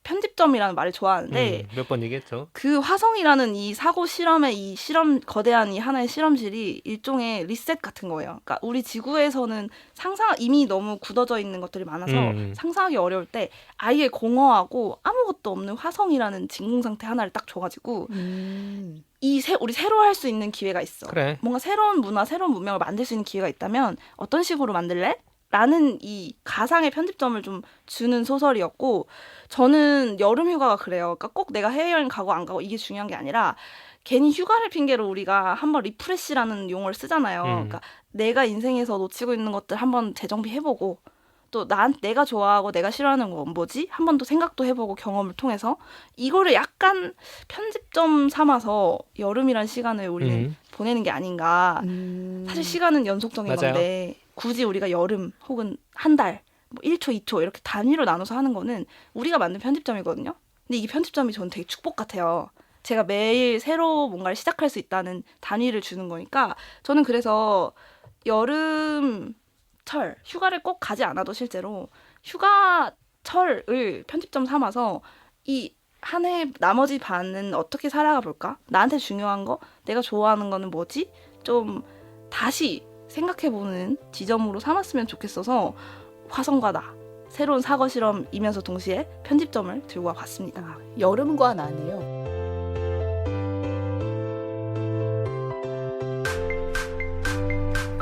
편집점이라는 말을 좋아하는데 몇 번 얘기했죠. 그 화성이라는 이 사고 실험의 이 실험 거대한 이 하나의 실험실이 일종의 리셋 같은 거예요. 그러니까 우리 지구에서는 이미 너무 굳어져 있는 것들이 많아서 상상하기 어려울 때 아예 공허하고 아무것도 없는 화성이라는 진공 상태 하나를 딱 줘가지고 우리 새로 할 수 있는 기회가 있어. 그래. 뭔가 새로운 문화, 새로운 문명을 만들 수 있는 기회가 있다면 어떤 식으로 만들래? 라는 이 가상의 편집점을 좀 주는 소설이었고 저는 여름 휴가가 그래요. 그러니까 꼭 내가 해외여행 가고 안 가고 이게 중요한 게 아니라 괜히 휴가를 핑계로 우리가 한번 리프레시라는 용어를 쓰잖아요. 그러니까 내가 인생에서 놓치고 있는 것들 한번 재정비해보고 또 내가 좋아하고 내가 싫어하는 건 뭐지? 한 번 더 생각도 해보고 경험을 통해서 이거를 약간 편집점 삼아서 여름이란 시간을 우리는 보내는 게 아닌가. 사실 시간은 연속적인 맞아요. 건데 굳이 우리가 여름 혹은 한 달, 뭐 1초, 2초 이렇게 단위로 나눠서 하는 거는 우리가 만든 편집점이거든요. 근데 이게 편집점이 저는 되게 축복 같아요. 제가 매일 새로 뭔가를 시작할 수 있다는 단위를 주는 거니까 저는 그래서 여름철 휴가를 꼭 가지 않아도 실제로 휴가철을 편집점 삼아서 이 한 해 나머지 반은 어떻게 살아가 볼까? 나한테 중요한 거, 내가 좋아하는 거는 뭐지? 좀 다시 생각해보는 지점으로 삼았으면 좋겠어서 화성과 나 새로운 사거 실험이면서 동시에 편집점을 들고 와봤습니다. 여름과 나네요.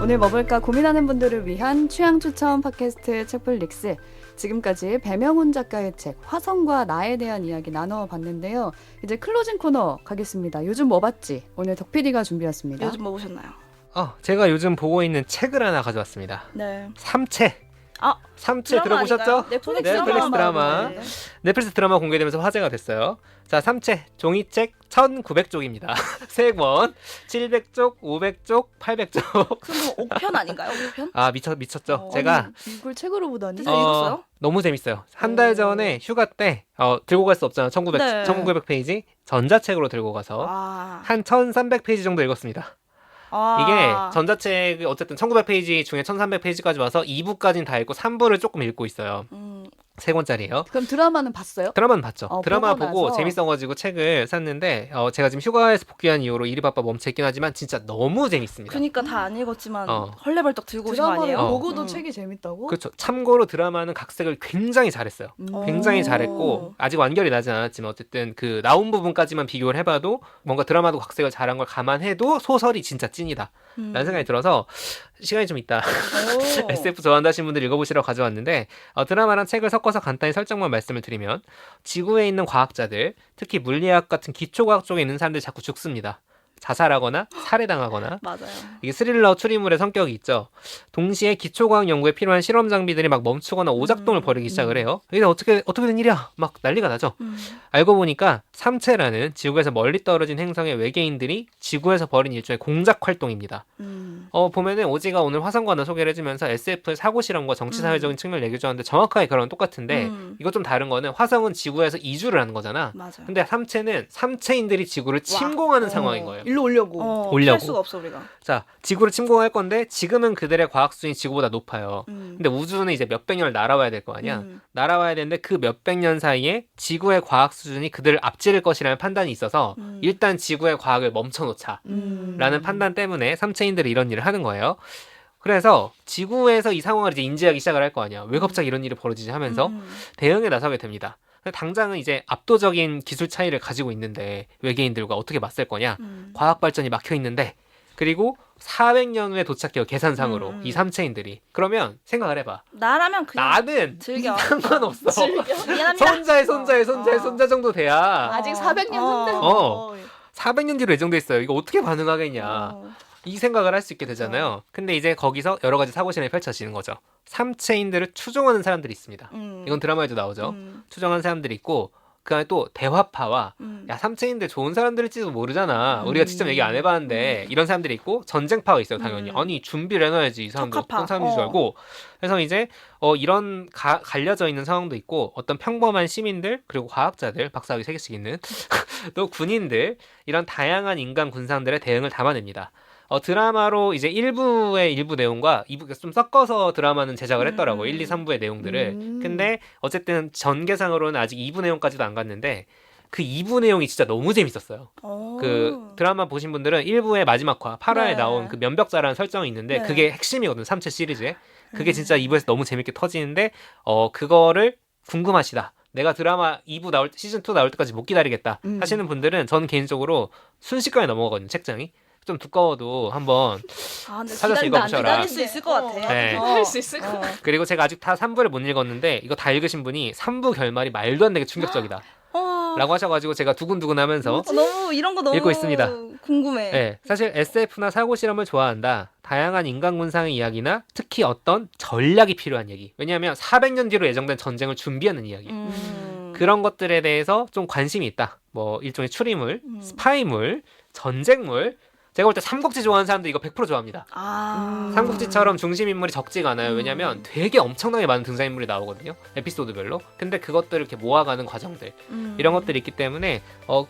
오늘 뭐 볼까 고민하는 분들을 위한 취향 추천 팟캐스트 책플릭스. 지금까지 배명훈 작가의 책 화성과 나에 대한 이야기 나눠봤는데요. 이제 클로징 코너 가겠습니다. 요즘 뭐 봤지? 오늘 덕PD가 준비했습니다. 요즘 뭐 보셨나요? 제가 요즘 보고 있는 책을 하나 가져왔습니다. 네. 삼체. 삼체 들어보셨죠? 넷플릭스 드라마. 네. 넷플릭스 드라마 공개되면서 화제가 됐어요. 자, 삼체 종이책 1900쪽입니다. 세 권. 700쪽, 500쪽, 800쪽. 그럼 5편 아닌가요? 5편? 미쳤죠. 제가 이걸 책으로 보다니. 잘 읽었어요? 너무 재밌어요. 한 달 전에 휴가 때 들고 갈 수 없잖아. 1900페이지 전자책으로 들고 가서 한 1300페이지 정도 읽었습니다. 이게 전자책이 어쨌든 1900페이지 중에 1300페이지까지 와서 2부까지는 다 읽고 3부를 조금 읽고 있어요. 3권짜리예요. 그럼 드라마는 봤어요? 드라마는 봤죠. 드라마 보고 보고 나서. 재밌어가지고 책을 샀는데 제가 지금 휴가에서 복귀한 이후로 일이 바빠 멈춰있긴 하지만 진짜 너무 재밌습니다. 그러니까 다 안 읽었지만 헐레벌떡 들고 오신 거 드라마를 아니에요? 보고도 책이 재밌다고? 그렇죠. 참고로 드라마는 각색을 굉장히 잘했어요. 굉장히 잘했고 아직 완결이 나진 않았지만 어쨌든 그 나온 부분까지만 비교를 해봐도 뭔가 드라마도 각색을 잘한 걸 감안해도 소설이 진짜 찐이다 라는 생각이 들어서 시간이 좀 있다. 오. SF 좋아한다 하시는 분들 읽어보시라고 가져왔는데 드라마랑 책을 섞어서 간단히 설정만 말씀을 드리면 지구에 있는 과학자들, 특히 물리학 같은 기초과학 쪽에 있는 사람들이 자꾸 죽습니다. 자살하거나 살해당하거나. 맞아요. 이게 스릴러 추리물의 성격이 있죠. 동시에 기초과학 연구에 필요한 실험 장비들이 막 멈추거나 오작동을 벌이기 시작을 해요. 이게 어떻게 된 일이야? 막 난리가 나죠. 알고 보니까 삼체라는 지구에서 멀리 떨어진 행성의 외계인들이 지구에서 벌인 일종의 공작 활동입니다. 보면은 오지가 오늘 화성관을 소개를 해주면서 SF의 사고 실험과 정치 사회적인 측면을 얘기해 주었는데 정확하게 그런 똑같은데 이거 좀 다른 거는 화성은 지구에서 이주를 하는 거잖아. 맞아요. 근데 삼체는 삼체인들이 지구를 침공하는 상황인 거예요. 일로 오려고. 올려고. 피할 수가 없어 우리가. 자, 지구를 침공할 건데 지금은 그들의 과학 수준이 지구보다 높아요. 근데 우주는 이제 몇백 년을 날아와야 될 거 아니야. 날아와야 되는데 그 몇백 년 사이에 지구의 과학 수준이 그들을 앞지를 것이라는 판단이 있어서 일단 지구의 과학을 멈춰놓자 라는 판단 때문에 삼체인들이 이런 일을 하는 거예요. 그래서 지구에서 이 상황을 이제 인지하기 시작을 할 거 아니야. 왜 갑자기 이런 일이 벌어지지 하면서 대응에 나서게 됩니다. 당장은 이제 압도적인 기술 차이를 가지고 있는데 외계인들과 어떻게 맞설 거냐. 과학 발전이 막혀 있는데 그리고 400년 후에 도착해요. 계산상으로 이 삼체인들이. 그러면 생각을 해봐. 나라면 그냥 나는 즐겨. 상관없어. 미안합니다. 손자 정도 돼야 아직 400년 어. 흔들. 400년 뒤로 예정돼 있어요. 이거 어떻게 반응하겠냐. 이 생각을 할 수 있게 되잖아요. 근데 이제 거기서 여러 가지 사고실험이 펼쳐지는 거죠. 삼체인들을 추종하는 사람들이 있습니다. 이건 드라마에도 나오죠. 추종하는 사람들이 있고 그 안에 또 대화파와 야 삼체인들 좋은 사람들일지도 모르잖아. 우리가 직접 얘기 안 해봤는데 이런 사람들이 있고 전쟁파가 있어요. 당연히. 아니 준비를 해놔야지. 이 사람들 적합파. 어떤 사람인 줄 알고. 그래서 이제 이런 갈려져 있는 상황도 있고 어떤 평범한 시민들 그리고 과학자들 박사학위 3개씩 있는 또 군인들 이런 다양한 인간 군상들의 대응을 담아냅니다. 드라마로 이제 1부의 일부 내용과 2부 좀 섞어서 드라마는 제작을 했더라고. 1, 2, 3부의 내용들을. 근데 어쨌든 전개상으로는 아직 2부 내용까지도 안 갔는데 그 2부 내용이 진짜 너무 재밌었어요. 그 드라마 보신 분들은 1부의 마지막 화 8화에 네. 나온 그 면벽자라는 설정이 있는데 네. 그게 핵심이거든. 삼체 시리즈에. 그게 진짜 2부에서 너무 재밌게 터지는데 그거를 궁금하시다. 내가 드라마 2부 나올 시즌 2 나올 때까지 못 기다리겠다 하시는 분들은 저는 개인적으로 순식간에 넘어가거든요. 책장이. 좀 두꺼워도 한번 근데 찾아서 읽어보셔라. 기다릴 수 있을 것 같아. 네. 할 수 있을 것 같아. 그리고 제가 아직 다 3부를 못 읽었는데 이거 다 읽으신 분이 3부 결말이 말도 안 되게 충격적이다 라고 하셔가지고 제가 두근두근 하면서 너무 이런 거 너무 읽고 있습니다. 궁금해. 네, 사실 SF나 사고 실험을 좋아한다. 다양한 인간 군상의 이야기나 특히 어떤 전략이 필요한 얘기. 왜냐하면 400년 뒤로 예정된 전쟁을 준비하는 이야기. 그런 것들에 대해서 좀 관심이 있다. 뭐 일종의 추리물, 스파이물, 전쟁물. 제가 볼 때 삼국지 좋아하는 사람들 이거 100% 좋아합니다. 삼국지처럼 중심 인물이 적지가 않아요. 왜냐면 되게 엄청나게 많은 등장인물이 나오거든요. 에피소드별로. 근데 그것들을 이렇게 모아가는 과정들. 이런 것들이 있기 때문에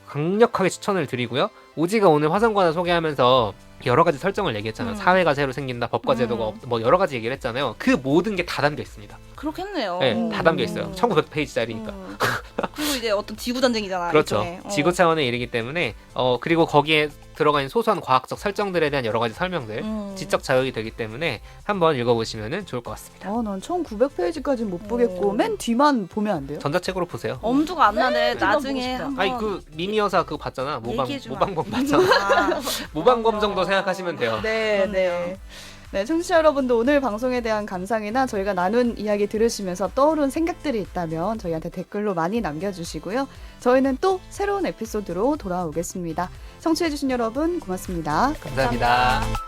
강력하게 추천을 드리고요. 오지가 오늘 화성관을 소개하면서 여러 가지 설정을 얘기했잖아요. 사회가 새로 생긴다, 법과 제도가 뭐 여러 가지 얘기를 했잖아요. 그 모든 게 다 담겨 있습니다. 그렇겠네요. 네, 다 담겨 있어요. 1900페이지짜리니까. 그리고 이제 어떤 지구 전쟁이잖아. 그렇죠. 일종의. 지구 차원의 일이기 때문에 그리고 거기에 들어가 있는 소소한 과학적 설정들에 대한 여러 가지 설명들, 지적 자극이 되기 때문에 한번 읽어보시면 좋을 것 같습니다. 난 1900페이지까지는 못 보겠고 맨 뒤만 보면 안 돼요? 전자책으로 보세요. 엄두가 안 나네. 그만 나중에 보고 싶다. 한번. 아니 그 미미 여사 그거 봤잖아. 얘기해주면 모방범 봤잖아. 모방범 정도 생각하시면 돼요. 네, 네. 네, 청취자 여러분도 오늘 방송에 대한 감상이나 저희가 나눈 이야기 들으시면서 떠오른 생각들이 있다면 저희한테 댓글로 많이 남겨주시고요. 저희는 또 새로운 에피소드로 돌아오겠습니다. 청취해주신 여러분 고맙습니다. 감사합니다.